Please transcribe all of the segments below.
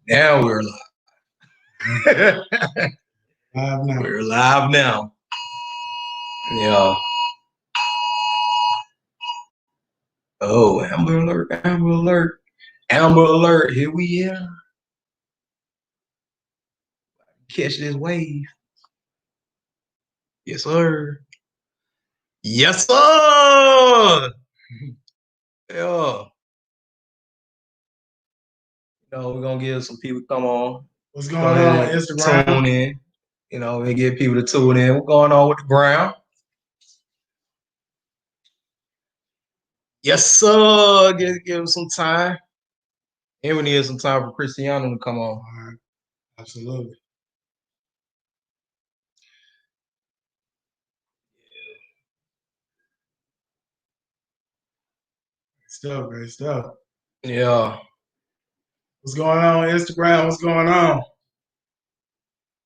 Now we're live. Live now. We're live now. Yeah. Oh, Amber Alert, Amber Alert, Amber Alert. Here we are. Catch this wave. Yes, sir. Yes, sir. Yeah. We're going to give some people come on. What's going on Instagram? Tune in. We get people to tune in. What's going on with the ground? Yes, sir. Give them some time. And we need some time for Christianna to come on. All right. Absolutely. Great stuff. Yeah. What's going on Instagram? What's going on?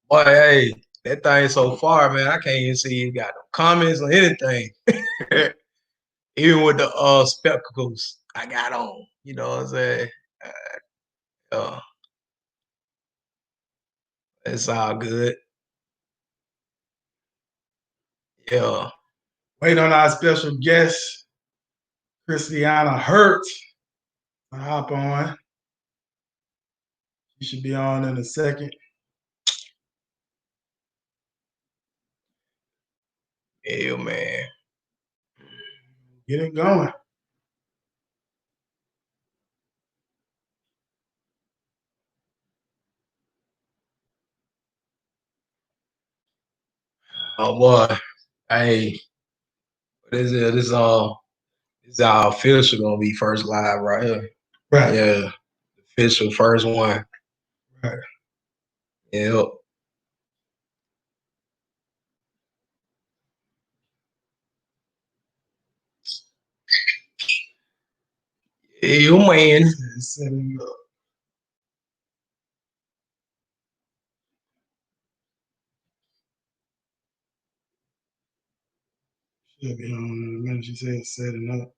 Boy, hey, that thing so far, man. I can't even see you got no comments or anything. Even with the spectacles I got on. You know what I'm saying? It's all good. Yeah. Wait on our special guest, Christianna Hurt. I hop on. You should be on in a second. Yeah, man. Get it going. Oh boy. Hey. What is it? This is our official gonna be first live right here. Right. Yeah. Official first one. Right. Yep. Yeah, man. Setting up. Should be on in a minute. She said setting up.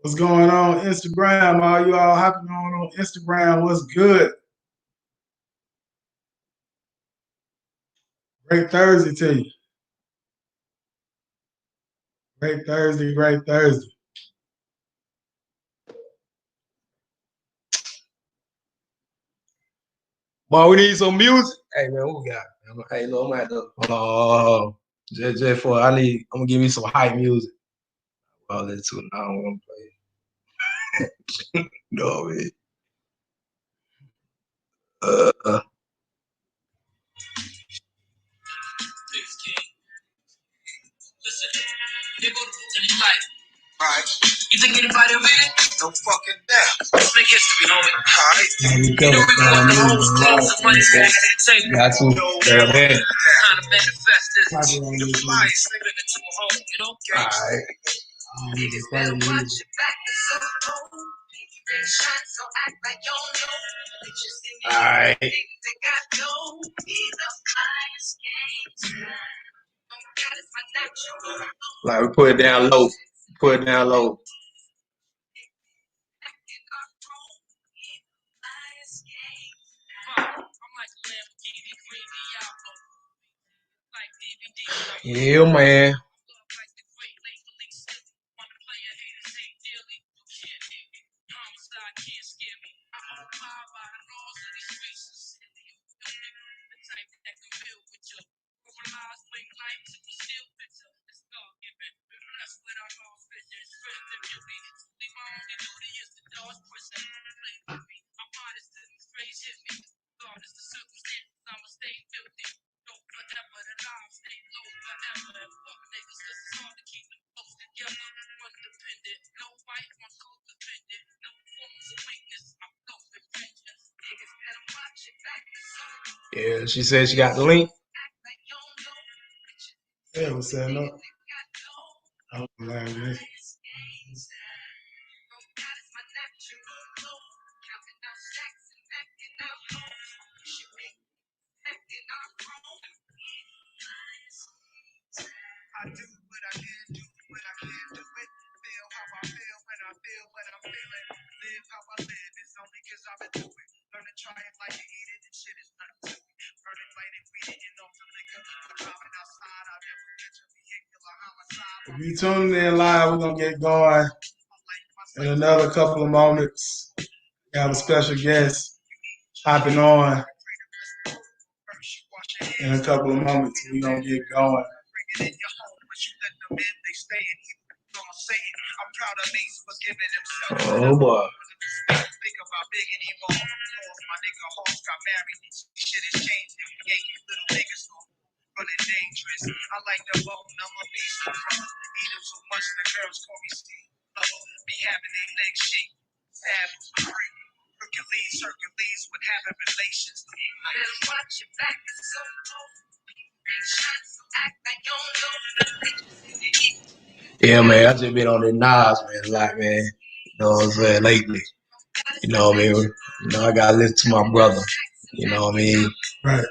What's going on Instagram? All you all hopping on Instagram? What's good? Great Thursday to you. Great Thursday, great Thursday. Boy, we need some music. Hey man, what we got? Hey, look, I'm gonna have to just for I'm gonna give me some hype music. Well, that's what now I'm gonna play. No, man. Right. You think anybody will read it? No fucking doubt. Let's make history, homie. Alright. You know we want the whole clothes and money back at the table. Got to. Yeah, man. Kind of manifest this. The fire slipping into a hole, you know? Alright. Niggas better watch your back. So act like you don't know. Alright. Like we put it down low. Put it down low. Yeah, man. Yeah, she said she got the link. Yeah, we're setting up. Oh, man. I do what I can do when I can do it. Feel how I feel when I feel what I'm feeling. Live how I live. It's only cause I've been through it. Learn to try it like you eat it and shit is nothing to it. Burn it, light it, weed it, and off the liquor. I'm driving outside. I'll never catch a vehicular homicide. If you tuning in live, we're gonna get going in another couple of moments. We have a special guest hopping on in a couple of moments. We're gonna get going. Oh boy. Think about big anymore. My nigga Hawks got married. Shit is changing. Yankee little niggas running dangerous. I like the bone. I'm a beast. Eat them so much the girls call me Steve. Be having their legs shake. Savage, free. Hercules with having relations. Better watch your back. It's so cold. Act like you don't know. Yeah, man, I just been on the Nas, man, a lot, man. You know what I'm saying, lately. You know what I mean? You know, I gotta listen to my brother. You know what I mean? Right.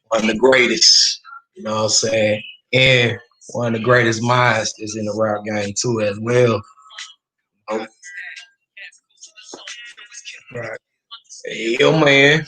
One of the greatest. You know what I'm saying? And one of the greatest minds is in the rap game too, as well. You know? Right. Yeah, man.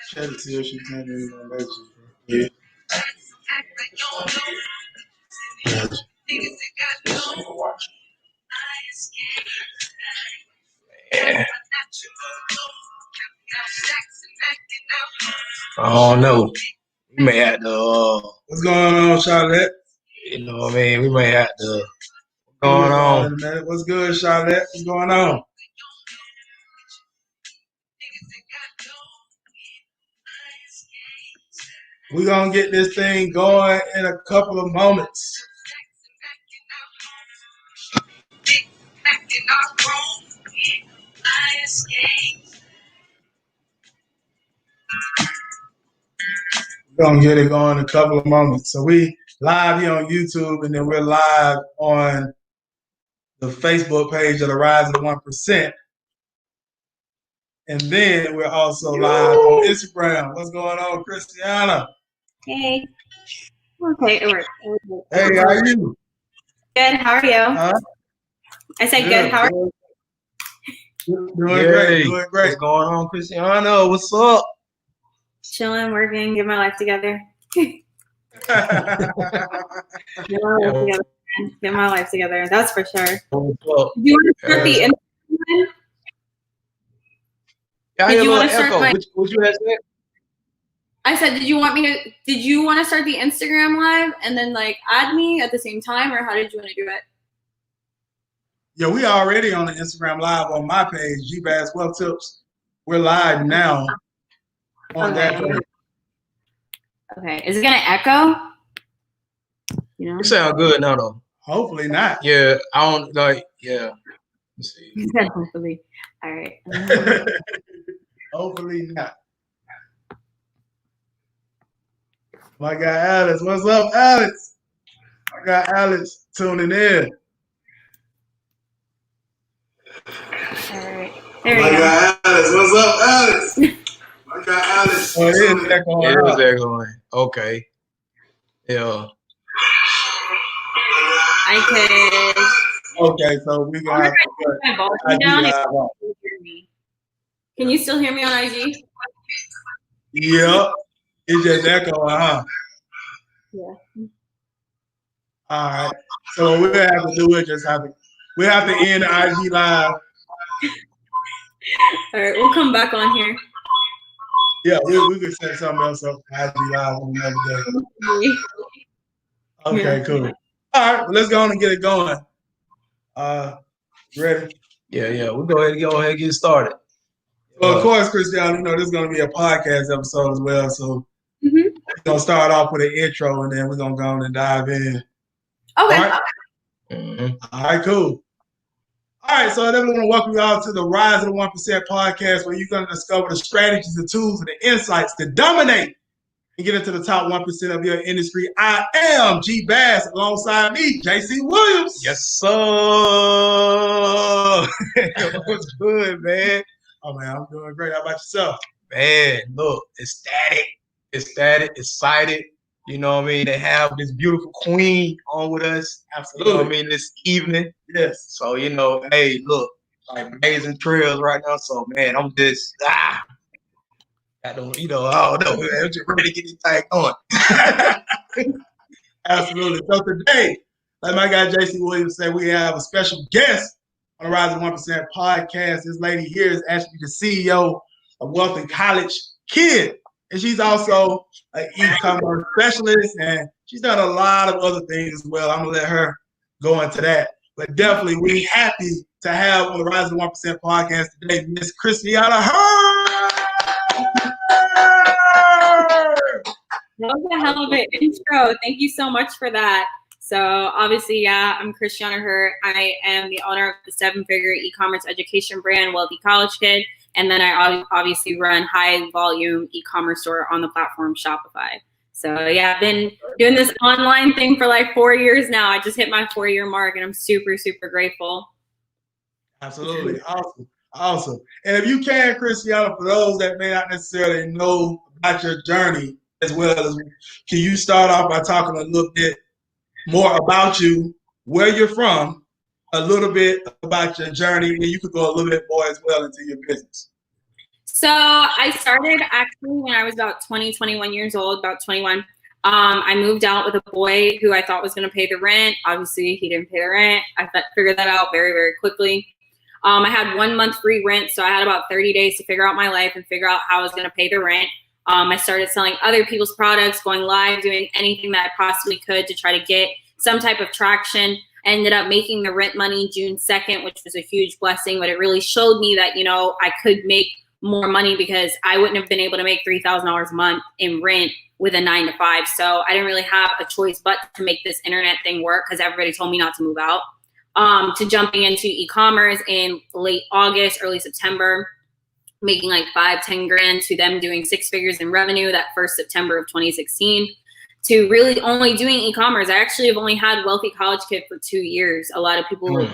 Shed a tear, she can't do it on legend. Yeah. Yeah. I don't know. We may have to, What's going on, Charlotte? you know what I mean? We may have to. What's going on? What's good, Charlotte? What's going on? We're going to get this thing going in a couple of moments. We're going to get it going in a couple of moments. So we live here on YouTube, and then we're live on the Facebook page of the Rise of the 1%. And then we're also live on Instagram. What's going on, Christianna? Hey. Okay, it worked. Hey, how are you? Good. How are you? I said good. How are you? Doing great. Doing great. What's going on, Christianna? What's up? Chilling, working, get my life together. Get my life together. That's for sure. What's up? Do you want to start the Instagram? Did you want to start what you had said? I said, did you want to start the Instagram live and then like add me at the same time, or how did you want to do it? Yeah, we already on the Instagram live on my page, G-Bass Wealth Tips. We're live now on that page. Okay. Is it gonna echo? You know? You sound good now though. Hopefully not. Yeah, I don't like. Yeah. Let's see. Hopefully. All right. Hopefully not. My guy Alex, what's up, Alex? I got Alex tuning in. All right. There we go. Guy Alex, what's up, Alex? My guy Alex. Oh, it is echoing. It was echoing. Okay. Yeah. I could. Okay, so we got my volume down. If you can hear me. Can you still hear me on IG? Yeah. It's just echoing, huh? Yeah. All right. So what we have to do we have to end the IG live. All right, we'll come back on here. Yeah, we could set something else up IG live on another day. Okay, cool. All right, well, let's go on and get it going. Ready? Yeah. We'll go ahead and get started. Well, of course, Christianna, you know this is going to be a podcast episode as well. So we're going to start off with an intro, and then we're going to go on and dive in. Okay. All right, cool. All right, so I definitely want to welcome you all to the Rise of the 1% podcast, where you're going to discover the strategies, the tools, and the insights to dominate and get into the top 1% of your industry. I am G Bass, alongside me, JC Williams. Yes, sir. What's good, man? Oh, man, I'm doing great. How about yourself? Man, look, ecstatic, excited. You know what I mean? They have this beautiful queen on with us. Absolutely. You know what I mean? This evening. Yes. So, you know, hey, look, like amazing trails right now. So, man, I'm just, I don't know, man. I'm just ready to get this thing going. Absolutely. So today, like my guy JC Williams said, we have a special guest on the Rise of 1% podcast. This lady here is actually the CEO of Wealthy College Kid. And she's also an e-commerce specialist, and she's done a lot of other things as well. I'm going to let her go into that. But definitely, we're happy to have on the Rise of 1% podcast today, Miss Christianna. That was a hell of an intro. Thank you so much for that. So obviously, yeah, I'm Christianna Hurt. I am the owner of the 7-figure e-commerce education brand, Wealthy College Kid. And then I obviously run high volume e-commerce store on the platform Shopify. So yeah, I've been doing this online thing for like 4 years now. I just hit my 4-year mark and I'm super, super grateful. Absolutely. Awesome. And if you can, Christianna, for those that may not necessarily know about your journey as well, can you start off by talking a little bit more about you, where you're from, a little bit about your journey, and you could go a little bit more as well into your business. So I started actually when I was about 21 years old, about 21. I moved out with a boy who I thought was going to pay the rent. Obviously, he didn't pay the rent. I figured that out very, very quickly. I had 1 month free rent, so I had about 30 days to figure out my life and figure out how I was going to pay the rent. I started selling other people's products, going live, doing anything that I possibly could to try to get some type of traction. I ended up making the rent money June 2nd, which was a huge blessing, but it really showed me that, you know, I could make more money because I wouldn't have been able to make $3,000 a month in rent with a 9 to 5. So I didn't really have a choice but to make this internet thing work because everybody told me not to move out. To jumping into e-commerce in late August, early September, making like 5-10 grand, to them doing 6 figures in revenue that first September of 2016, to really only doing e-commerce. I actually have only had Wealthy College Kid for 2 years. A lot of people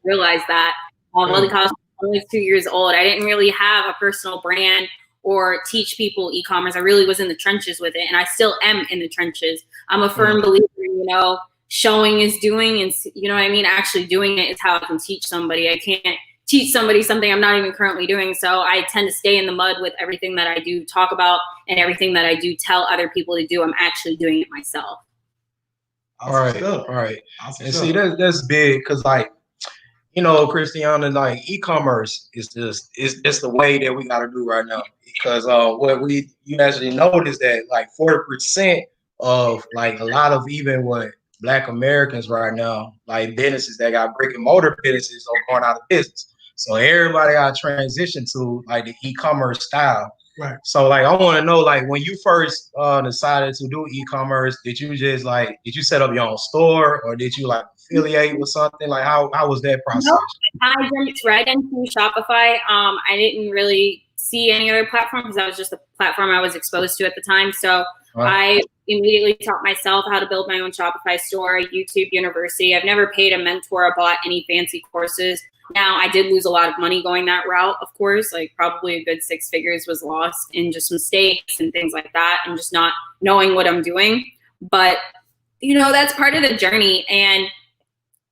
realize that. Wealthy College Kid was only 2 years old. I didn't really have a personal brand or teach people e-commerce. I really was in the trenches with it, and I still am in the trenches. I'm a firm believer, you know, showing is doing, and you know what I mean? Actually doing it is how I can teach somebody. I can't teach somebody something I'm not even currently doing. So I tend to stay in the mud with everything that I do talk about and everything that I do tell other people to do. I'm actually doing it myself. All right. Awesome. And see, that's big because, like, you know, Christianna, like e-commerce is just the way that we got to do right now. Because you actually notice that like 40% of like a lot of even what Black Americans right now, like businesses that got brick and mortar businesses are going out of business. So everybody got to transition to like the e-commerce style. Right. So like, I want to know, like, when you first decided to do e-commerce, did you set up your own store, or did you like affiliate with something? Like, how was that process? No, I jumped right into Shopify. I didn't really see any other platform because that was just the platform I was exposed to at the time. So I immediately taught myself how to build my own Shopify store, YouTube University. I've never paid a mentor or bought any fancy courses. Now, I did lose a lot of money going that route, of course, like probably a good 6 figures was lost in just mistakes and things like that and just not knowing what I'm doing. But, you know, that's part of the journey. And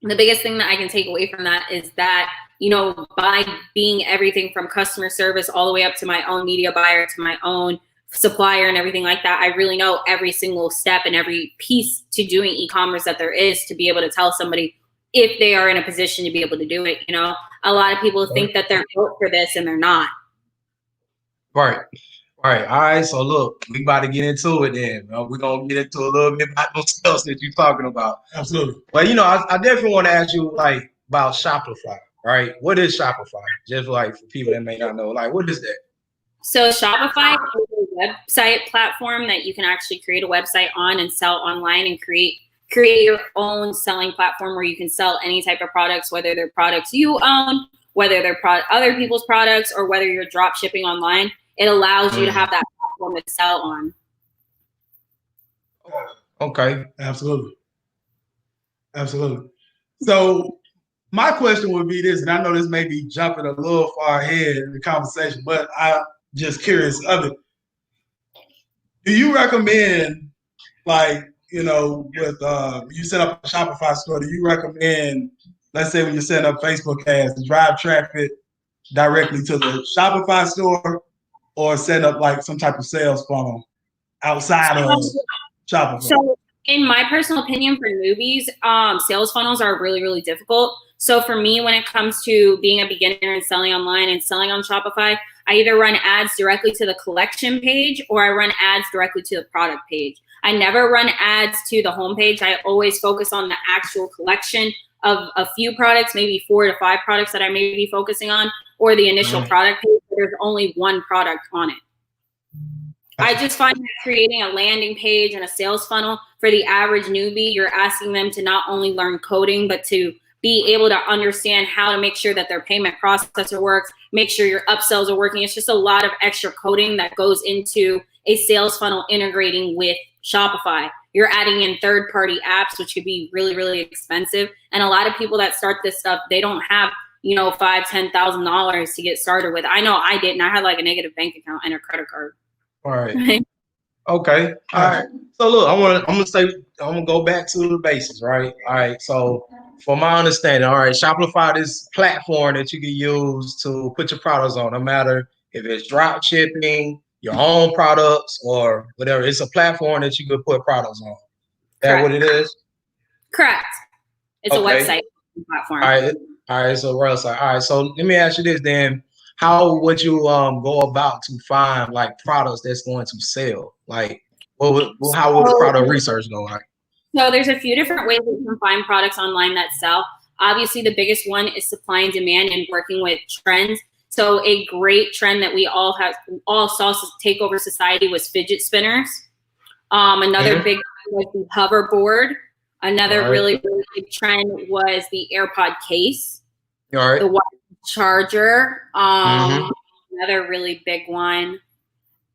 the biggest thing that I can take away from that is that, you know, by being everything from customer service all the way up to my own media buyer, to my own supplier and everything like that, I really know every single step and every piece to doing e-commerce that there is to be able to tell somebody if they are in a position to be able to do it. You know, a lot of people think that they're built for this and they're not. Right. All right. So look, we about to get into it then. We're going to get into a little bit about those stuff that you're talking about. Absolutely. But, you know, I definitely want to ask you, like, about Shopify, right? What is Shopify? Just like for people that may not know, like, what is that? So Shopify is a website platform that you can actually create a website on and sell online and create create your own selling platform where you can sell any type of products, whether they're products you own, whether they're other people's products, or whether you're drop shipping online. It allows you to have that platform to sell on. Okay. Absolutely. Absolutely. So my question would be this, and I know this may be jumping a little far ahead in the conversation, but I'm just curious of it. Do you recommend, like, you know, with you set up a Shopify store, do you recommend, let's say when you're setting up Facebook ads, to drive traffic directly to the Shopify store, or set up like some type of sales funnel outside of Shopify? So in my personal opinion, for newbies, sales funnels are really, really difficult. So for me, when it comes to being a beginner and selling online and selling on Shopify, I either run ads directly to the collection page, or I run ads directly to the product page. I never run ads to the homepage. I always focus on the actual collection of a few products, maybe 4 to 5 products that I may be focusing on, or the initial product page where there's only one product on it. I just find that creating a landing page and a sales funnel for the average newbie, you're asking them to not only learn coding, but to be able to understand how to make sure that their payment processor works, make sure your upsells are working. It's just a lot of extra coding that goes into a sales funnel integrating with Shopify. You're adding in third-party apps, which could be really, really expensive. And a lot of people that start this stuff, they don't have, you know, $5,000, $10,000 to get started with. I know I didn't. I had like a negative bank account and a credit card. All right. Okay. All right. So look, I'm gonna go back to the basics, right? All right. So for my understanding, all right, Shopify is platform that you can use to put your products on, no matter if it's drop shipping, your own products, or whatever. It's a platform that you can put products on. Is that what it is? Correct. It's a website platform. All right. All right. So website. All right. So let me ask you this then. How would you go about to find like products that's going to sell? Like, how would product research go like? So there's a few different ways that you can find products online that sell. Obviously, the biggest one is supply and demand and working with trends. So a great trend that we all saw take over society was fidget spinners. Another big one was the hoverboard. Another really, really big trend was the AirPod case. The wireless charger. Another really big one.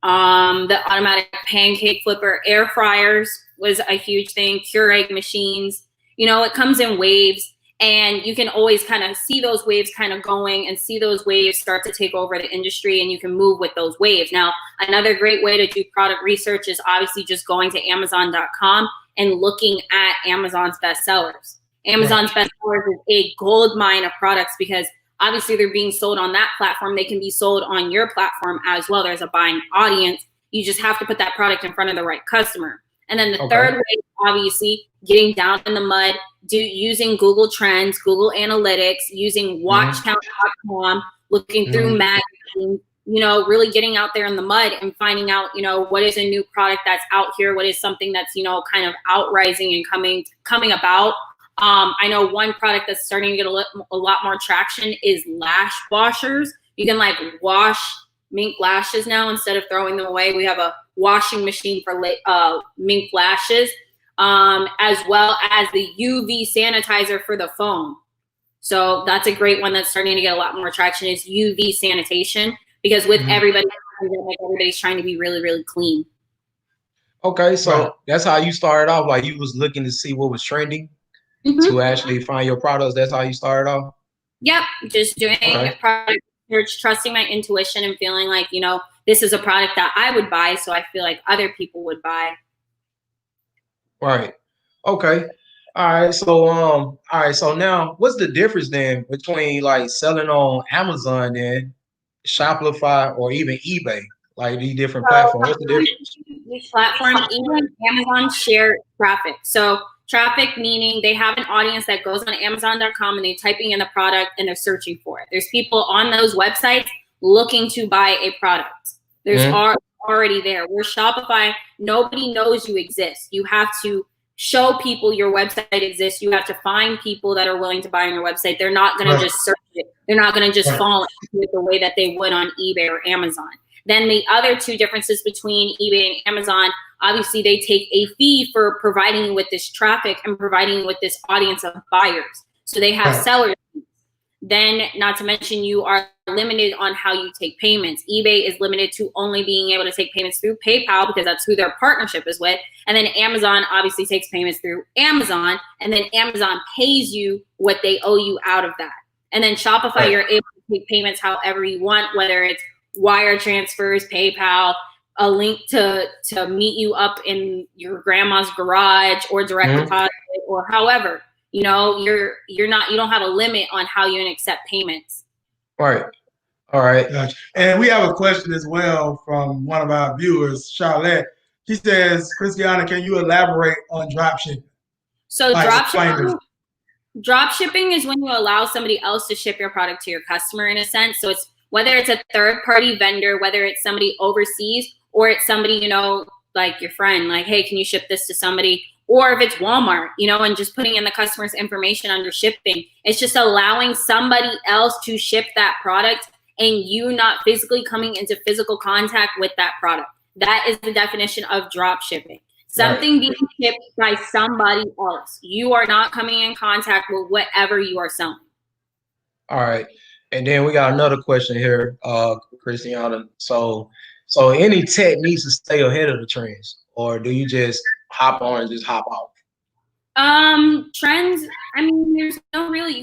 The automatic pancake flipper. Air fryers was a huge thing. Keurig machines. You know, it comes in waves. And you can always kind of see those waves kind of going and see those waves start to take over the industry, and you can move with those waves. Now, another great way to do product research is obviously just going to Amazon.com and looking at Amazon's bestsellers. Amazon's bestsellers is a gold mine of products because obviously they're being sold on that platform. They can be sold on your platform as well. There's a buying audience. You just have to put that product in front of the right customer. And then the third way, obviously, getting down in the mud, using Google Trends, Google Analytics, using watchcount.com, looking through magazines, you know, really getting out there in the mud and finding out, you know, what is a new product that's out here? What is something that's, you know, kind of outrising and coming about? I know one product that's starting to get a lot more traction is lash washers. You can like wash mink lashes now instead of throwing them away. We have a washing machine for mink lashes, as well as the UV sanitizer for the phone. So that's a great one that's starting to get a lot more traction is UV sanitation, because with everybody's trying to be really, really clean. Okay, so that's how you started off. Like you was looking to see what was trending to actually find your products. That's how you started off? Yep, just doing product research, trusting my intuition and feeling like, you know, this is a product that I would buy, so I feel like other people would buy. Right. Okay. All right. So now what's the difference then between like selling on Amazon and Shopify or even eBay? Like these different platforms. What's the difference? Each platform, even Amazon share traffic. So traffic meaning they have an audience that goes on Amazon.com and they're typing in the product and they're searching for it. There's people on those websites looking to buy a product. There's already there. Where Shopify, nobody knows you exist. You have to show people your website exists. You have to find people that are willing to buy on your website. They're not going to just search it. They're not going to just fall into it the way that they would on eBay or Amazon. Then the other two differences between eBay and Amazon, obviously they take a fee for providing you with this traffic and providing you with this audience of buyers. So they have sellers. Then, not to mention, you are limited on how you take payments. eBay is limited to only being able to take payments through PayPal because that's who their partnership is with. And then Amazon obviously takes payments through Amazon, and then Amazon pays you what they owe you out of that. And then Shopify, you're able to take payments however you want, whether it's wire transfers, PayPal, a link to meet you up in your grandma's garage, or direct deposit, or however. You know, you don't have a limit on how you can accept payments. Right. All right. Gotcha. And we have a question as well from one of our viewers, Charlotte. She says, Christianna, can you elaborate on dropshipping? So dropshipping is when you allow somebody else to ship your product to your customer, in a sense. So it's whether it's a third-party vendor, whether it's somebody overseas, or it's somebody, you know, like your friend, like, hey, can you ship this to somebody? Or if it's Walmart, you know, and just putting in the customer's information under shipping. It's just allowing somebody else to ship that product and you not physically coming into physical contact with that product. That is the definition of drop shipping. Something being shipped by somebody else. You are not coming in contact with whatever you are selling. All right. And then we got another question here, Christianna. So any tech needs to stay ahead of the trends, or do you just hop on and just hop off? Trends, I mean, you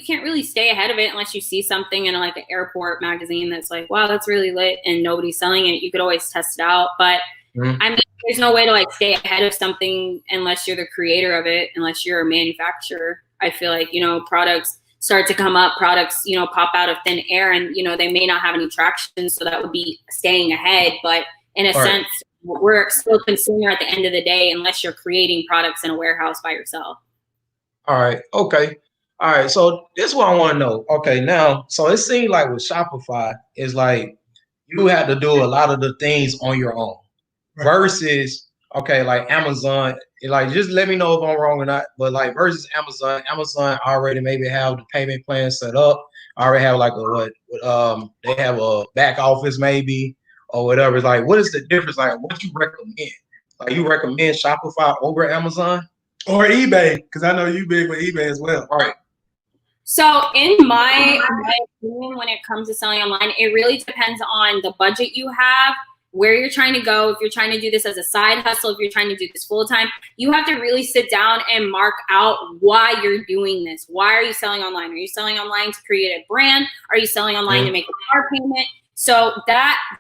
can't really stay ahead of it unless you see something in like an airport magazine that's like, wow, that's really lit, and nobody's selling it. You could always test it out. But I mean, there's no way to like stay ahead of something unless you're the creator of it, unless you're a manufacturer. I feel like, you know, products start to come up, products, you know, pop out of thin air, and, you know, they may not have any traction. So that would be staying ahead. But in a sense, we're still consumer at the end of the day, unless you're creating products in a warehouse by yourself. All right. Okay. All right. So this is what I want to know. Okay. Now, so it seems like with Shopify, it's like you have to do a lot of the things on your own versus, okay, like Amazon. Like, just let me know if I'm wrong or not. But like versus Amazon already maybe have the payment plan set up. Already have like they have a back office maybe, or whatever. It's like, what is the difference? Like, what you recommend? Like, you recommend Shopify over Amazon or eBay? Because I know you big with eBay as well. All right. So in my opinion, when it comes to selling online, it really depends on the budget you have, where you're trying to go. If you're trying to do this as a side hustle, if you're trying to do this full time, you have to really sit down and mark out why you're doing this. Why are you selling online? Are you selling online to create a brand? Are you selling online to make a car payment? So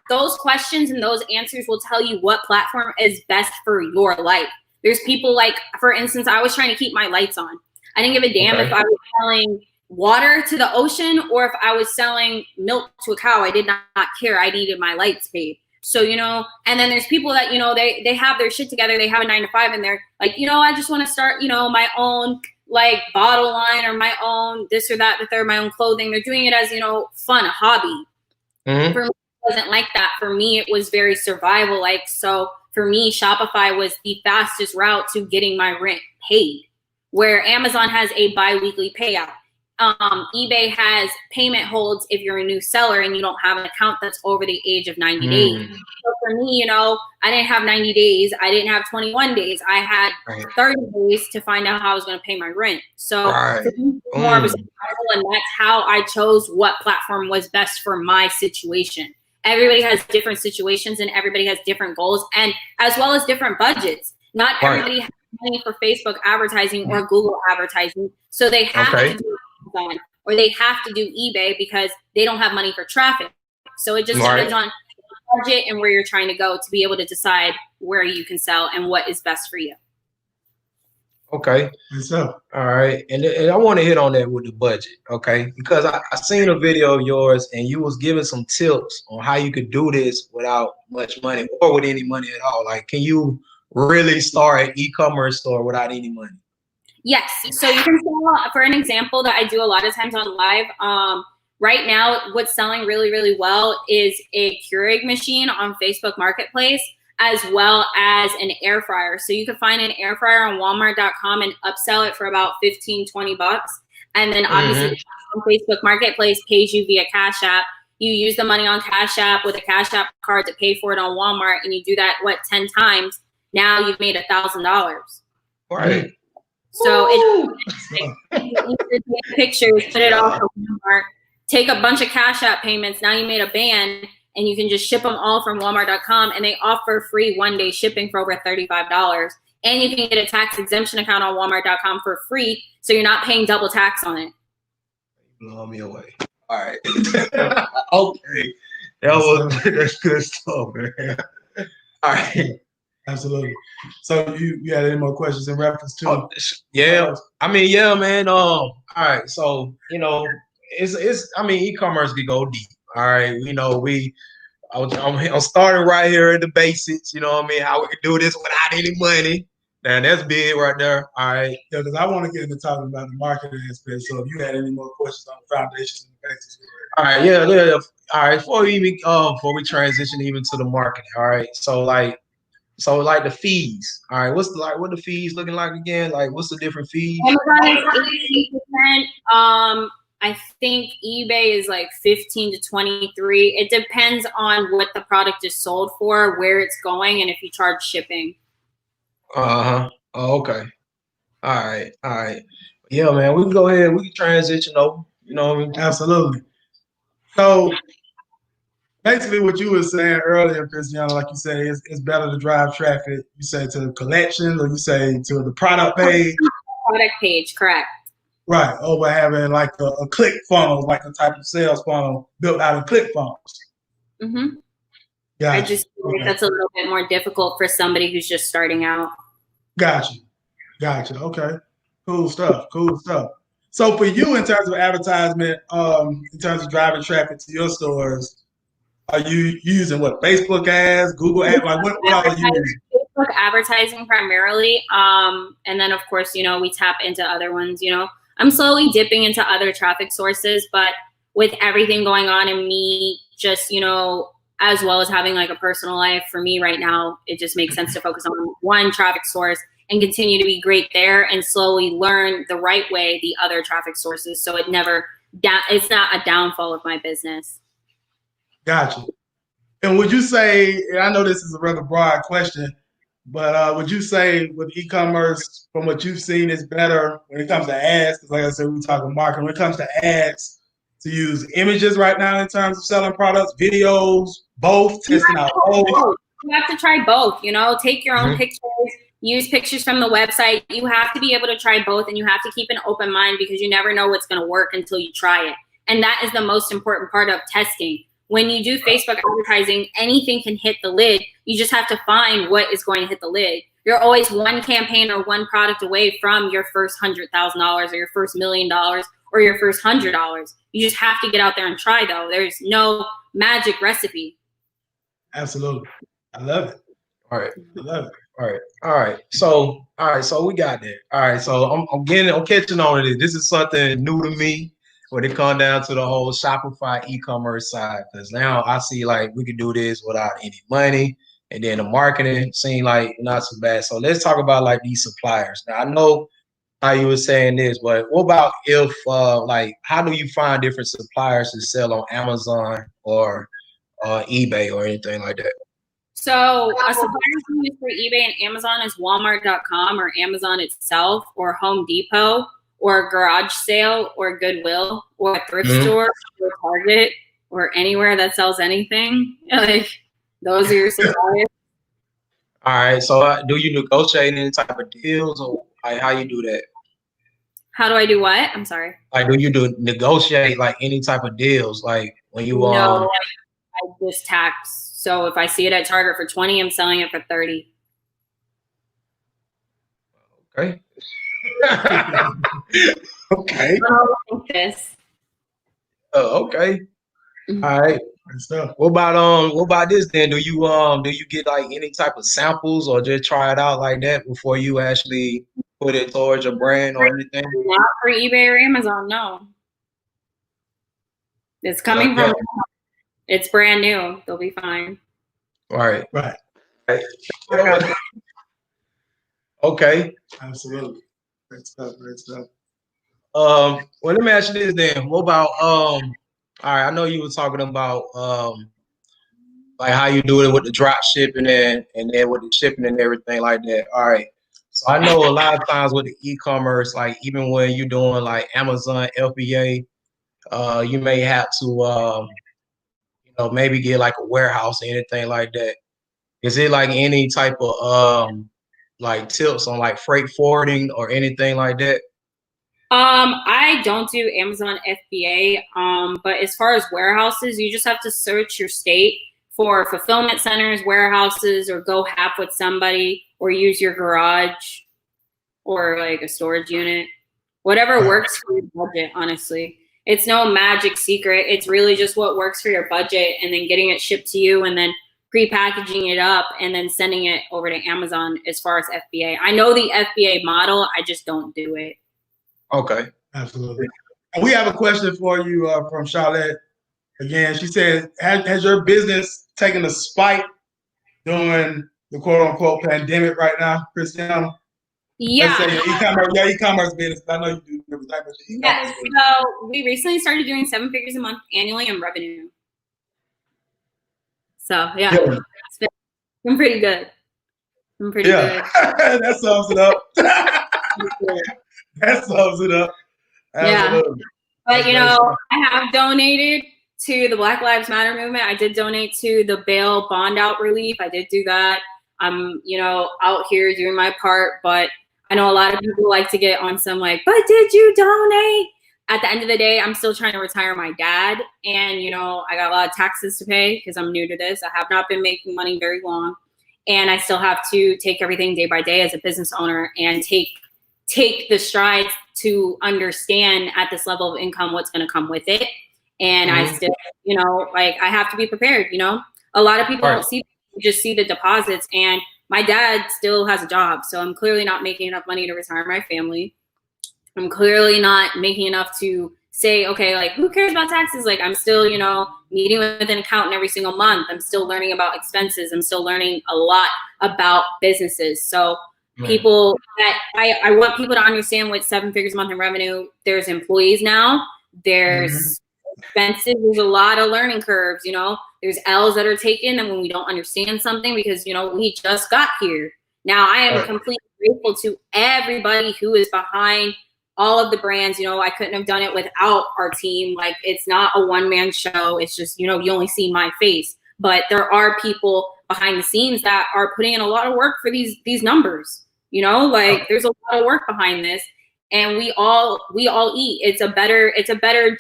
those questions and those answers will tell you what platform is best for your life. There's people like, for instance, I was trying to keep my lights on. I didn't give a damn if I was selling water to the ocean or if I was selling milk to a cow. I did not care. I needed my lights paid. So, you know, and then there's people that, you know, they have their shit together. They have a 9-to-5 and they're like, you know, I just want to start, you know, my own like bottle line or my own this or that, the third, my own clothing. They're doing it as, you know, fun, a hobby. For me, it wasn't like that. For me, it was very survival. Like, so for me, Shopify was the fastest route to getting my rent paid, where Amazon has a bi-weekly payout. eBay has payment holds if you're a new seller and you don't have an account that's over the age of 90 days. So for me, you know, I didn't have 90 days. I didn't have 21 days. I had 30 days to find out how I was going to pay my rent. So for me, more of a survival, and that's how I chose what platform was best for my situation. Everybody has different situations and everybody has different goals, and as well as different budgets. Not everybody has money for Facebook advertising or Google advertising. So they have to do Amazon or they have to do eBay because they don't have money for traffic. So it just depends on budget and where you're trying to go to be able to decide where you can sell and what is best for you. Okay. So, all right. And I want to hit on that with the budget. Okay. Because I seen a video of yours and you was giving some tips on how you could do this without much money or with any money at all. Like, can you really start an e-commerce store without any money? Yes. So you can sell, for an example that I do a lot of times on live. Right now, what's selling really, really well is a Keurig machine on Facebook Marketplace, as well as an air fryer. So you can find an air fryer on Walmart.com and upsell it for about $15-20. And then obviously on Facebook Marketplace pays you via Cash App, you use the money on Cash App with a Cash App card to pay for it on Walmart, and you do that 10 times, now you've made $1,000. Right. So you take pictures, put it off on Walmart, take a bunch of Cash App payments. Now you made a band, and you can just ship them all from Walmart.com, and they offer free 1-day shipping for over $35. And you can get a tax exemption account on Walmart.com for free, so you're not paying double tax on it. Blow me away. All right. Okay. That's good stuff, man. All right. Absolutely. So you had any more questions in reference to? Yeah. I mean, yeah, man. All right. So, it's I mean, e-commerce can go deep. All right. I'm starting right here at the basics. You know what I mean? How we can do this without any money. Now that's big right there. All right. Yeah, because I want to get into talking about the marketing aspect. So if you had any more questions on the foundations and the basics. All right. Yeah. All right. Before we transition even to the marketing. All right. So the fees. All right. What the fees looking like again? Like, what's the different fees? Amazon is 18%. I think eBay is like 15 to 23. It depends on what the product is sold for, where it's going, and if you charge shipping. Oh, okay. All right. Yeah, man. We can go ahead. We can transition over. You know what I mean? Absolutely. So basically what you were saying earlier, Christianna, like you say, it's better to drive traffic, you say to the collection, or you say to the product page? Product page, correct. Right, over having like a click funnel, like a type of sales funnel built out of click funnels. Mm-hmm. Gotcha. I just think that's a little bit more difficult for somebody who's just starting out. Gotcha. Okay. Cool stuff. So for you, in terms of advertisement, in terms of driving traffic to your stores, are you using what, Facebook ads, Google ads? Like what are you using? Facebook advertising primarily. And then of course, we tap into other ones, I'm slowly dipping into other traffic sources, but with everything going on and me just, as well as having like a personal life, for me right now, it just makes sense to focus on one traffic source and continue to be great there and slowly learn the right way the other traffic sources. So it's not a downfall of my business. Gotcha. And would you say, and I know this is a rather broad question, but would you say with e-commerce, from what you've seen, is better when it comes to ads? Because like I said, we're talking marketing. When it comes to ads, to use images right now in terms of selling products, videos, both, testing out both? You have to try both, take your own pictures, use pictures from the website. You have to be able to try both, and you have to keep an open mind because you never know what's going to work until you try it. And that is the most important part of testing. When you do Facebook advertising, anything can hit the lid. You just have to find what is going to hit the lid. You're always one campaign or one product away from your first $100,000 or your first $1 million or your first $100. You just have to get out there and try, though. There's no magic recipe. Absolutely. I love it. All right. I love it. All right. So we got that. All right. So I'm catching on to this. This is something new to me when it comes down to the whole Shopify e-commerce side. Because now I see like we can do this without any money, and then the marketing seems like not so bad. So let's talk about like these suppliers. Now I know how you were saying this, but what about if how do you find different suppliers to sell on Amazon or eBay or anything like that? So a supplier you can use for eBay and Amazon is Walmart.com or Amazon itself or Home Depot or Garage Sale or Goodwill or a thrift store or Target or anywhere that sells anything. Like those are your suppliers. All right. So do you negotiate any type of deals, or how you do that? How do I do what? I'm sorry. Like, do you negotiate like any type of deals? Like when you No, I just tax. So if I see it at Target for 20, I'm selling it for 30. Okay. Okay. This. Okay. All right. What about this then? Do you get like any type of samples or just try it out like that before you actually put it towards your brand or anything? Not for eBay or Amazon, no. It's coming from. It's brand new. They'll be fine. Right. Okay. Absolutely. Great stuff. Well, let me ask you this then. What about All right, I know you were talking about like how you do it with the drop shipping and then with the shipping and everything like that. All right. So I know a lot of times with the e-commerce, like even when you're doing like Amazon FBA, you may have to maybe get like a warehouse or anything like that. Is it like any type of like tips on like freight forwarding or anything like that? I don't do Amazon FBA, but as far as warehouses, you just have to search your state for fulfillment centers, warehouses, or go half with somebody, or use your garage or like a storage unit. Whatever works for your budget, honestly. It's no magic secret. It's really just what works for your budget, and then getting it shipped to you, and then pre-packaging it up and then sending it over to Amazon as far as FBA. I know the FBA model, I just don't do it. Okay. Absolutely. And we have a question for you from Charlotte. Again, she said, has your business taken a spike during the quote-unquote pandemic right now, Christianna? Yeah. Let's say your e-commerce business. I know you do everything, but your e-commerce business. So we recently started doing 7 figures a month annually in revenue. So yeah, it's been pretty good. Good. That sums it up. That sums it up. Absolutely. Yeah. But I have donated to the Black Lives Matter movement. I did donate to the bail bond out relief. I did do that. I'm, out here doing my part, but I know a lot of people like to get on some like, but did you donate? At the end of the day, I'm still trying to retire my dad. And, I got a lot of taxes to pay because I'm new to this. I have not been making money very long. And I still have to take everything day by day as a business owner and take the strides to understand at this level of income what's going to come with it. And I still, I have to be prepared. A lot of people don't just see the deposits, and my dad still has a job. So I'm clearly not making enough money to retire my family. I'm clearly not making enough to say, okay, like, who cares about taxes? Like, I'm still, meeting with an accountant every single month. I'm still learning about expenses. I'm still learning a lot about businesses. So people that I want people to understand with 7 figures a month in revenue, there's employees now, there's expenses, there's a lot of learning curves, there's ELLs that are taken and when we don't understand something because, we just got here. Now I am completely grateful to everybody who is behind all of the brands. I couldn't have done it without our team. Like, it's not a one-man show. It's just, you only see my face, but there are people behind the scenes that are putting in a lot of work for these numbers. There's a lot of work behind this, and we all eat. It's a better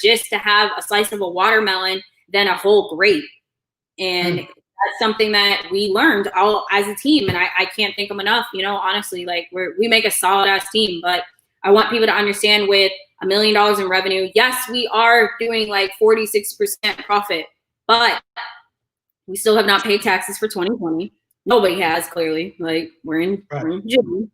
just to have a slice of a watermelon than a whole grape. And that's something that we learned all as a team. And I can't thank them enough, honestly, like we make a solid ass team, but I want people to understand with $1 million in revenue, yes, we are doing like 46% profit, but we still have not paid taxes for 2020. Nobody has, clearly. Like, we're in June.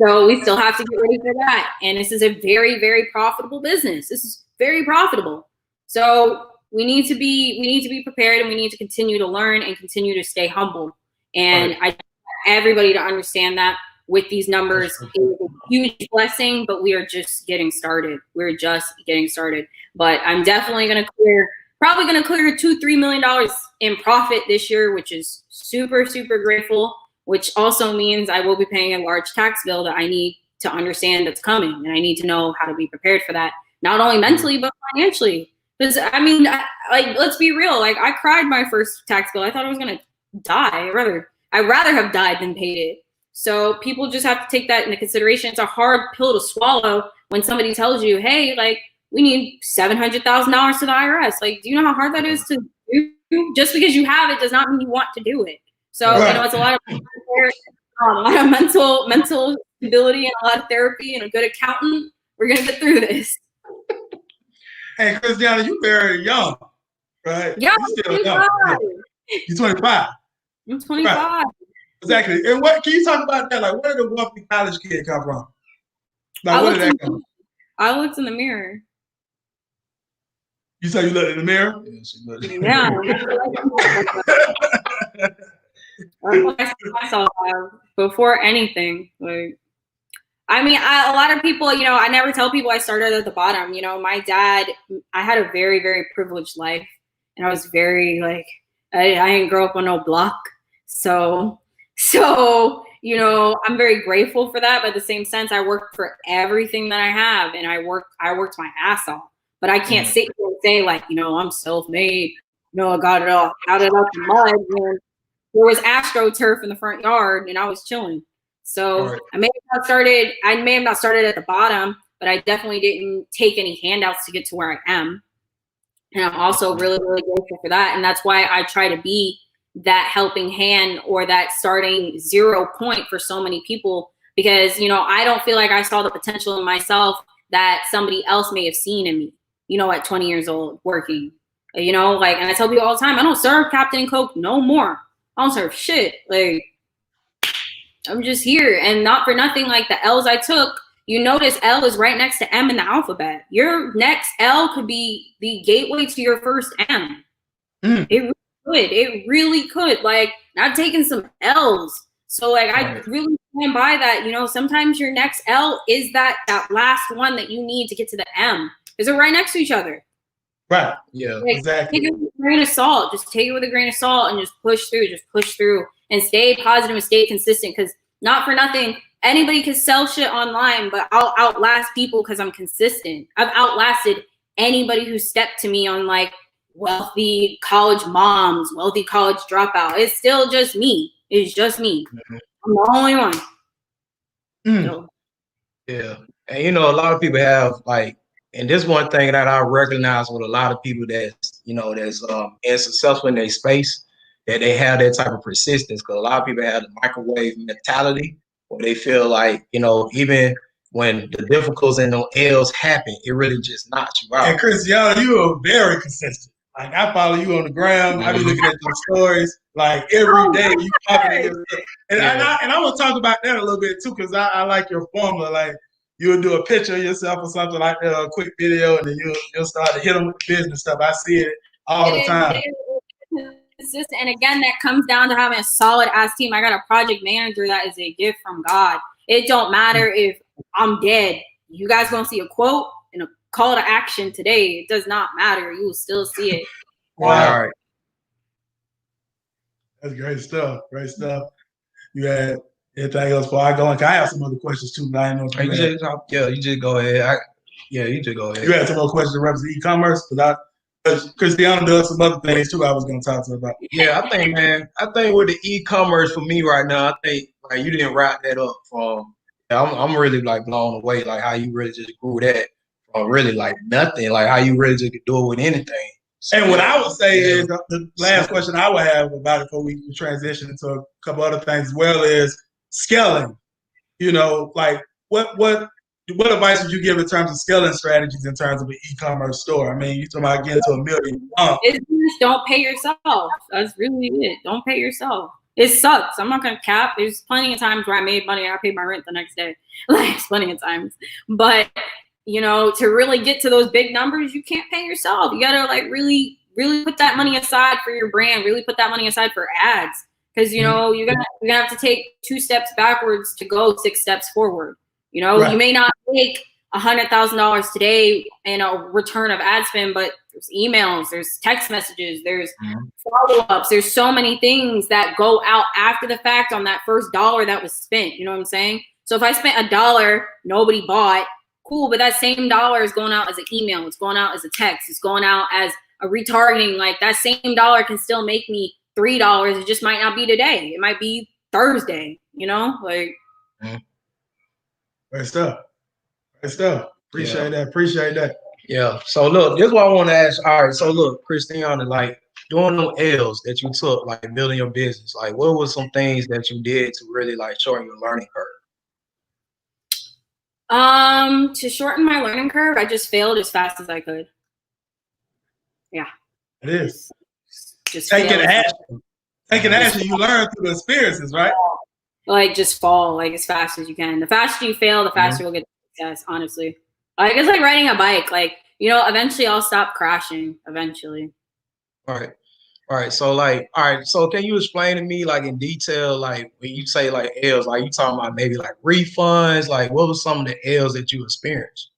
So we still have to get ready for that. And this is a very, very profitable business. This is very profitable. So we need to be prepared, and we need to continue to learn and continue to stay humble. And I want everybody to understand that with these numbers is a huge blessing, but we are just getting started. We're just getting started. But I'm definitely probably going to clear $2-3 million in profit this year, which is super, super grateful, which also means I will be paying a large tax bill that I need to understand that's coming. And I need to know how to be prepared for that, not only mentally, but financially. Because, let's be real. Like, I cried my first tax bill. I thought I was going to die. I'd rather have died than paid it. So people just have to take that into consideration. It's a hard pill to swallow when somebody tells you, hey, like, we need $700,000 to the IRS. Like, do you know how hard that is to do? Just because you have it does not mean you want to do it. So, it's a lot of mental stability and a lot of therapy and a good accountant. We're going to get through this. Hey, Christianna, you're very young, right? Yeah, you're still young. You're 25. I'm 25. Right. Exactly. And what can you talk about that? Like, where did the wealthy college kid come from? Like, where did that come from? I looked in the mirror. You said you looked in the mirror? Yeah, she looked. Yeah. I saw myself before anything. Like, I mean, a lot of people, you know, I never tell people I started at the bottom. You know, my dad, I had a very, very privileged life. And I was very, like, I didn't grow up on no block. So, you know, I'm very grateful for that. But at the same sense, I worked for everything that I have. And I worked my ass off. But I can't sit here and say, like, you know, I'm self-made. You know, I got it all out of the mud. And there was AstroTurf in the front yard, and I was chilling. So I may have not started at the bottom, but I definitely didn't take any handouts to get to where I am. And I'm also really, really grateful for that. And that's why I try to be that helping hand or that starting 0 point for so many people, because, you know, I don't feel like I saw the potential in myself that somebody else may have seen in me, you know, at 20 years old working, you know, like, and I tell people all the time, I don't serve Captain Coke no more. I don't serve shit. Like, I'm just here. And not for nothing, like the L's I took, you notice L is right next to M in the alphabet. Your next L could be the gateway to your first M. It really could. Like, I've taken some L's. So, like, I really stand by that. You know, sometimes your next L is that last one that you need to get to the M. Because they're right next to each other. Right. Yeah. Like, Exactly. take it with a grain of salt. Just take it with a grain of salt and just push through and stay positive and stay consistent. Because not for nothing, anybody can sell shit online, but I'll outlast people because I'm consistent. I've outlasted anybody who stepped to me on, like, wealthy college moms, wealthy college dropout. It's still just me. It's just me. I'm the only one. So. Yeah. And, you know, a lot of people have, like, and this one thing that I recognize with a lot of people that's, you know, that's successful in their space, that they have that type of persistence. Because a lot of people have the microwave mentality where they feel like, you know, even when the difficulties and the L's happen, it really just knocks you out. And Christianna, you are very consistent. Like, I follow you on the gram. I be looking at your stories like every day. You popping in your stuff. And I want to talk about that a little bit too, because I like your formula. Like, you'll do a picture of yourself or something like that, or a quick video, and then you'll start to hit them with the business stuff. I see it all the time. It's just, and again, that comes down to having a solid ass team. I got a project manager that is a gift from God. It don't matter if I'm dead. You guys gonna see a quote and a call to action today. It does not matter. You will still see it. Wow. All right. That's great stuff. Great stuff. You had anything else before I go? And I have some other questions too, but I know. You just go ahead. You just go ahead. You had some more questions in reference to e-commerce, because Christianna does some other things too. I was going to talk to her about. Yeah, I think with the e-commerce for me right now, I think, like, you didn't wrap that up from. I'm really, like, blown away, like, how you really just grew that from really, like, nothing, like how you really just could do it with anything. So, and what I would say is the last question I would have about it before we transition into a couple other things as well is scaling. You know, like what advice would you give in terms of scaling strategies in terms of an e-commerce store? I mean, you're talking about getting to $1 million. Don't pay yourself. That's really it. Don't pay yourself. It sucks. I'm not gonna cap. There's plenty of times where I made money and I paid my rent the next day. Like, plenty of times. But, you know, to really get to those big numbers, you can't pay yourself. You gotta, like, really, really put that money aside for your brand. Really put that money aside for ads. Because, you know, you're gonna have to take 2 steps backwards to go 6 steps forward. You know, You may not make $100,000 today in a return of ad spend, but there's emails, there's text messages, there's follow-ups, there's so many things that go out after the fact on that first dollar that was spent. You know what I'm saying? So if I spent $1, nobody bought, cool, but that same dollar is going out as an email, it's going out as a text, it's going out as a retargeting. Like, that same dollar can still make me $3. It just might not be today. It might be Thursday, you know? Like, Great stuff. Appreciate that. Yeah. So look, this is what I want to ask. All right. So look, Christianna, like, doing them L's that you took, like building your business, like, what were some things that you did to really, like, shorten your learning curve? To shorten my learning curve, I just failed as fast as I could. Yeah. It is. Just taking action. You learn through the experiences, right? Like, just fall, like, as fast as you can. The faster you fail, the faster you'll get success, honestly. Like, it's like riding a bike. Like, you know, eventually I'll stop crashing. Eventually. Right. All right, so like, all right, so can you explain to me like in detail, like when you say like L's, like you talking about maybe like refunds, like what was some of the L's that you experienced?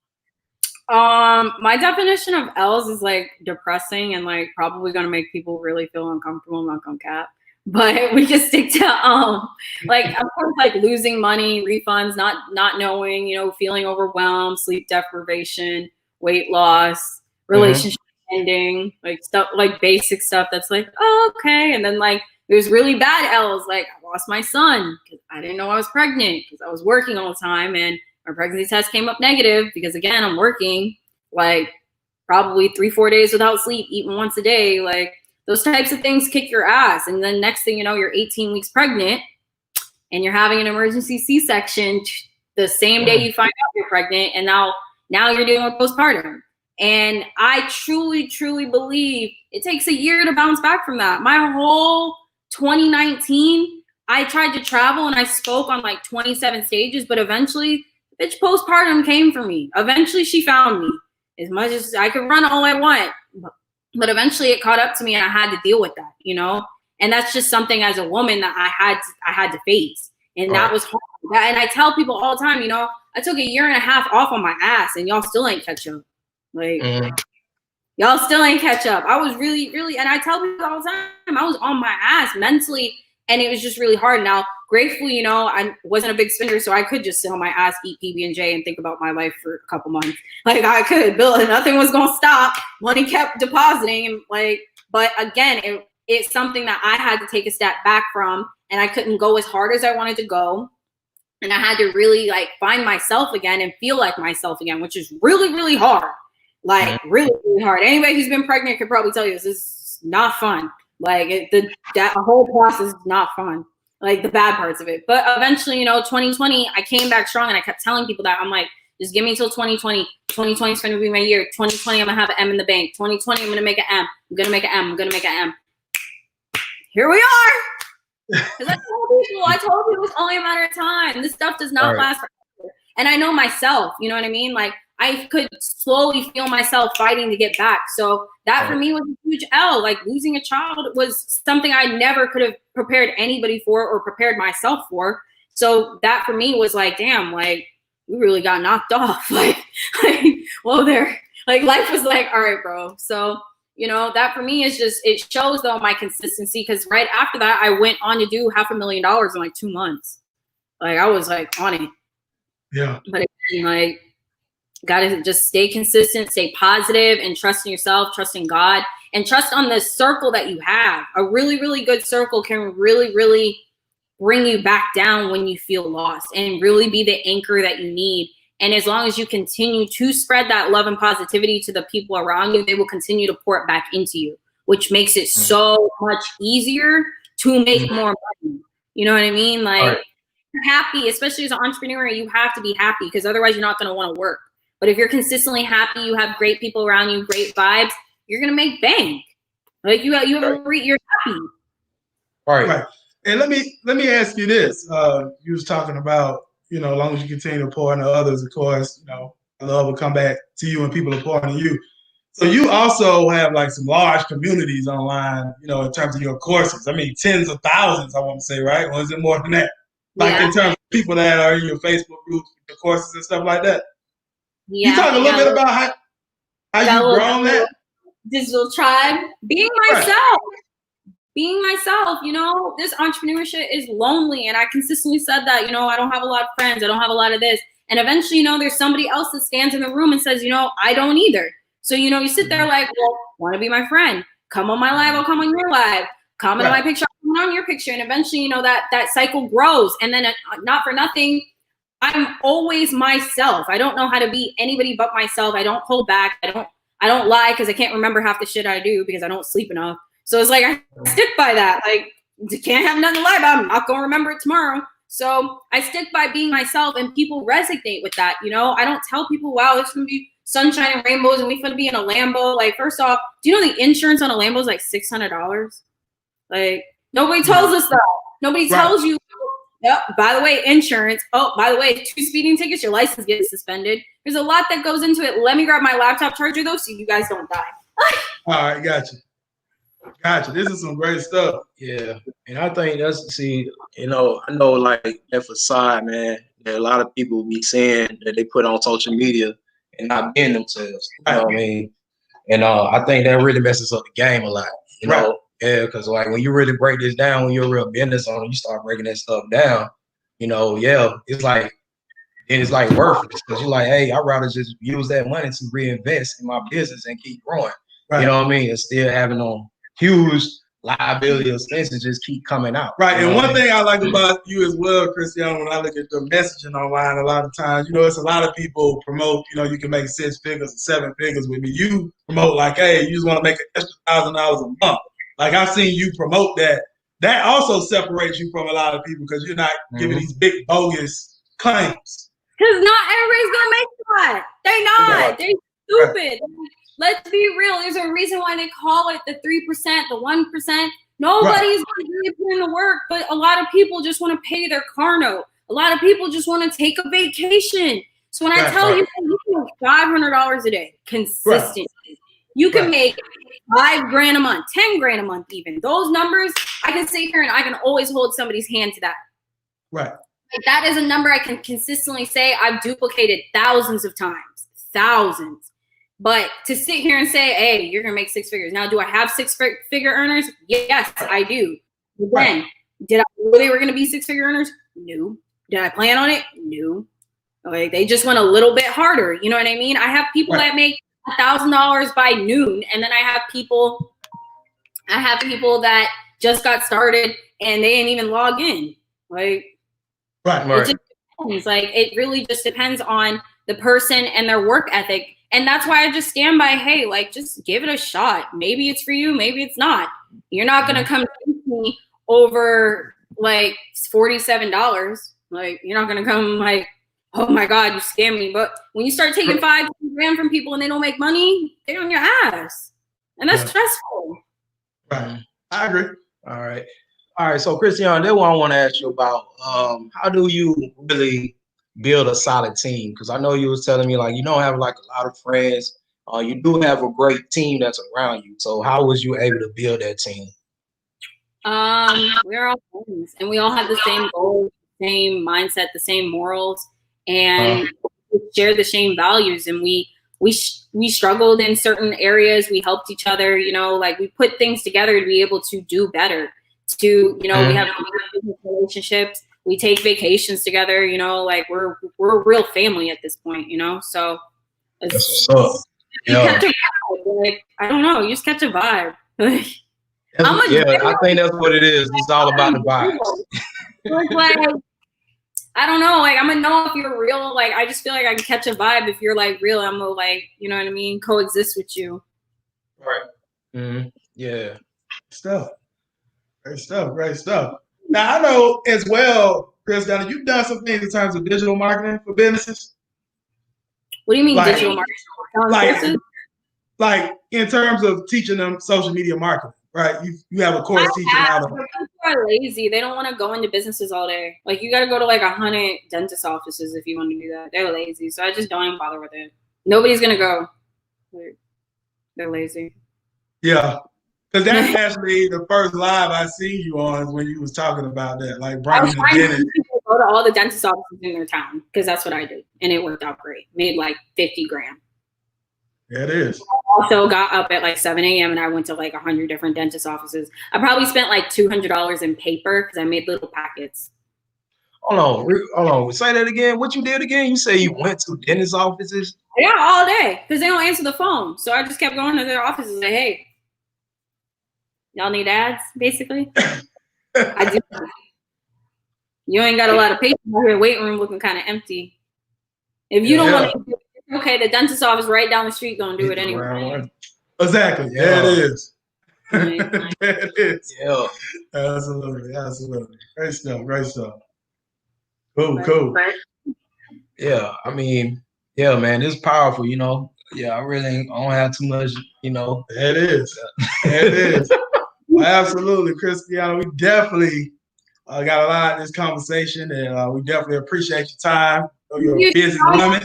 My definition of L's is like depressing and like probably gonna make people really feel uncomfortable. I'm not gonna cap, but we just stick to like of course like losing money, refunds, not knowing, you know, feeling overwhelmed, sleep deprivation, weight loss, relationship ending, like stuff like basic stuff that's like, oh, okay. And then like there's really bad L's, like I lost my son because I didn't know I was pregnant because I was working all the time and my pregnancy test came up negative because again, I'm working like probably 3-4 days without sleep, eating once a day. Like those types of things kick your ass. And then next thing you know, you're 18 weeks pregnant and you're having an emergency C-section the same day you find out you're pregnant. And now you're dealing with postpartum. And I truly, truly believe it takes a year to bounce back from that. My whole 2019, I tried to travel and I spoke on like 27 stages, but eventually bitch postpartum came for me. Eventually she found me. As much as I could run all I want, but eventually it caught up to me and I had to deal with that, you know? And that's just something as a woman that I had to face. And that was hard. And I tell people all the time, you know, I took a year and a half off on my ass and y'all still ain't catch up. Like y'all still ain't catch up. I was really, really, and I tell people all the time, I was on my ass mentally and it was just really hard. Now, gratefully, you know, I wasn't a big spender, so I could just sit on my ass, eat PB&J, and think about my life for a couple months. Like I could, Bill, nothing was gonna stop. Money kept depositing, and like, but again, it's something that I had to take a step back from, and I couldn't go as hard as I wanted to go, and I had to really like find myself again and feel like myself again, which is really, really hard. Like really, really hard. Anybody who's been pregnant could probably tell you this is not fun. Like that whole process is not fun. Like the bad parts of it. But eventually, you know, 2020, I came back strong and I kept telling people that. I'm like, just give me till 2020. 2020 is going to be my year. 2020, I'm going to have an M in the bank. 2020, I'm going to make an M. I'm going to make an M. I'm going to make an M. Here we are. Because I told people it's only a matter of time. This stuff does not last forever. And I know myself, you know what I mean? Like I could slowly feel myself fighting to get back. So that for me was a huge L. Like losing a child was something I never could have prepared anybody for or prepared myself for. So that for me was like, damn, like we really got knocked off. Like well, there, like life was like, all right, bro. So, you know, that for me is just, it shows though my consistency. Because right after that, I went on to do $500,000 in like 2 months. Like I was like on it. Yeah. But again, like, gotta just stay consistent, stay positive, and trust in yourself, trust in God, and trust on the circle that you have. A really, really good circle can really, really bring you back down when you feel lost and really be the anchor that you need. And as long as you continue to spread that love and positivity to the people around you, they will continue to pour it back into you, which makes it so much easier to make more money. You know what I mean? Like you're happy, especially as an entrepreneur, you have to be happy because otherwise you're not going to want to work. But if you're consistently happy, you have great people around you, great vibes, you're gonna make bank. Like you're happy. All right. And let me ask you this. You was talking about, you know, as long as you continue to pour into others, of course, you know, love will come back to you and people are pouring into you. So you also have like some large communities online, you know, in terms of your courses. I mean, tens of thousands, I want to say, right? Or is it more than that? Like in terms of people that are in your Facebook groups, the courses and stuff like that. Yeah, you talk a little bit about how you've grown that digital tribe. Being myself, you know, this entrepreneurship is lonely. And I consistently said that, you know, I don't have a lot of friends. I don't have a lot of this. And eventually, you know, there's somebody else that stands in the room and says, you know, I don't either. So, you know, you sit there like, well, want to be my friend. Come on my live, I'll come on your live. Comment on my picture, I'll comment on your picture. And eventually, you know, that cycle grows. And then not for nothing, I'm always myself. I don't know how to be anybody but myself. I don't hold back. I don't lie because I can't remember half the shit I do because I don't sleep enough. So it's like I stick by that. Like you can't have nothing to lie about. I'm not gonna remember it tomorrow. So I stick by being myself, and people resonate with that. You know, I don't tell people, wow, it's gonna be sunshine and rainbows, and we're gonna be in a Lambo. Like first off, do you know the insurance on a Lambo is like $600? Like nobody tells us that. Nobody tells you. Yep. By the way, insurance. Oh, by the way, 2 speeding tickets, your license gets suspended. There's a lot that goes into it. Let me grab my laptop charger though, so you guys don't die. All right, gotcha. Gotcha. This is some great stuff. Yeah, and I think that's I know like that facade, man, that a lot of people be saying that they put on social media and not being themselves. You know what I mean? And I think that really messes up the game a lot. You know, yeah, because like when you really break this down, when you're a real business owner, you start breaking that stuff down. You know, it's like worthless because you're like, hey, I'd rather just use that money to reinvest in my business and keep growing. You know what I mean? And still having on huge liability expenses just keep coming out. Right. And one thing I like about you as well, Christianna, when I look at the messaging online, a lot of times, it's a lot of people promote, you can make 6 figures or 7 figures with me. You promote like, hey, you just want to make an extra $1,000 a month. Like I've seen you promote that. That also separates you from a lot of people because you're not giving these big bogus claims. Because not everybody's going to make that. They're not. They're stupid. Let's be real. There's a reason why they call it the 3%, the 1%. Nobody's going to be putting in the work, but a lot of people just want to pay their car note. A lot of people just want to take a vacation. So when I tell you can make $500 a day consistently, you can make $5,000 a month, $10,000 a month even. Those numbers, I can sit here and I can always hold somebody's hand to that. Right. That is a number I can consistently say I've duplicated thousands of times, thousands. But to sit here and say, hey, you're going to make 6 figures. Now, do I have 6-figure earners? Yes, I do. But then, did I know they were going to be 6-figure earners? No. Did I plan on it? No. Like, they just went a little bit harder. You know what I mean? I have people that make $1,000 by noon. And then I have people that just got started and they didn't even log in. Like, it just depends. Like, it really just depends on the person and their work ethic. And that's why I just stand by, hey, like, just give it a shot. Maybe it's for you. Maybe it's not. You're not going to come to me over, like, $47. Like, you're not going to come like, oh, my God, you scammed me. But when you start taking $5,000 from people and they don't make money, they're on your ass. And that's stressful. Right. I agree. All right. So, Christianna, that's what I want to ask you about. How do you really build a solid team? Because I know you was telling me like you don't have like a lot of friends. You do have a great team that's around you. So how was you able to build that team? We're all friends and we all have the same goals, same mindset, the same morals, and we share the same values. And we struggled in certain areas. We helped each other. Like we put things together to be able to do better. We have business relationships. We take vacations together, like we're a real family at this point, so it's, like, I don't know, you just catch a vibe. I think that's what it is. It's all about the vibes. Like, I don't know, like I'm gonna know if you're real. Like I just feel like I can catch a vibe if you're like real. I'm gonna like, you know what I mean, coexist with you. Right. Yeah. Great stuff. Now, I know as well, Christianna, you've done some things in terms of digital marketing for businesses. What do you mean digital marketing? Like in terms of teaching them social media marketing, right? You have a course teaching how to. People are lazy. They don't want to go into businesses all day. Like you got to go to like 100 dentist offices if you want to do that. They're lazy. So I just don't even bother with it. Nobody's going to go. They're lazy. Yeah. Because that's actually the first live I seen you on is when you was talking about that, like bringing the dentist. Go to all the dentist offices in their town because that's what I did, and it worked out great. Made like $50,000. Yeah, it is. I also got up at like 7 a.m. and I went to like 100 different dentist offices. I probably spent like $200 in paper because I made little packets. Hold on. Say that again. What you did again? You say you went to dentist offices? Yeah, all day because they don't answer the phone. So I just kept going to their offices and say, hey, y'all need ads, basically? I do. You ain't got a lot of patients out here. Waiting room looking kind of empty. If you don't want to do it, okay, the dentist office right down the street gonna do it anyway. Exactly. Yeah, it is. Right. It is. Yeah. Absolutely. Great stuff. Cool. Yeah, I mean, yeah, man, it's powerful, Yeah, I don't have too much, It is. Well, absolutely, Christianna. We definitely got a lot in this conversation, and we definitely appreciate your time. You're a busy woman.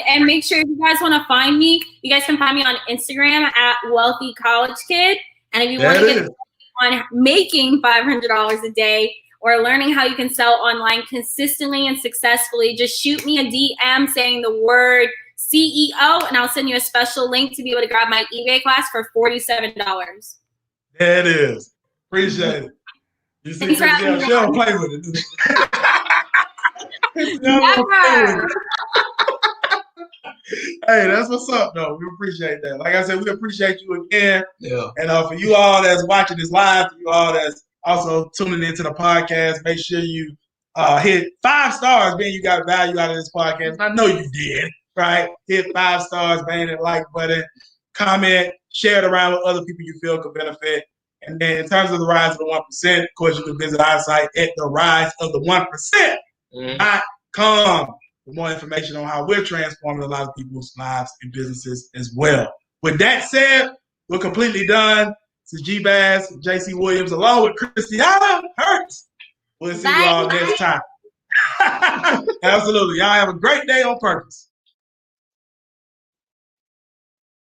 And make sure if you guys want to find me, you guys can find me on Instagram at Wealthy College Kid. And if you want to get on making $500 a day or learning how you can sell online consistently and successfully, just shoot me a DM saying the word CEO, and I'll send you a special link to be able to grab my eBay class for $47. There it is. Appreciate it. You see, Christianna, she don't play with it. Never. Hey, that's what's up, though. We appreciate that. Like I said, we appreciate you again. Yeah. And for you all that's watching this live, for you all that's also tuning into the podcast, make sure you hit 5 stars, man. You got value out of this podcast. And I know you did, right? Hit 5 stars, bang that like button, comment, share it around with other people you feel could benefit. And then in terms of the Rise of the 1%, of course, you can visit our site at theriseofthe1%.com for more information on how we're transforming a lot of people's lives and businesses as well. With that said, we're completely done. This is G Bass, JC Williams, along with Christianna Hertz. We'll see you all next time. Absolutely. Y'all have a great day on purpose.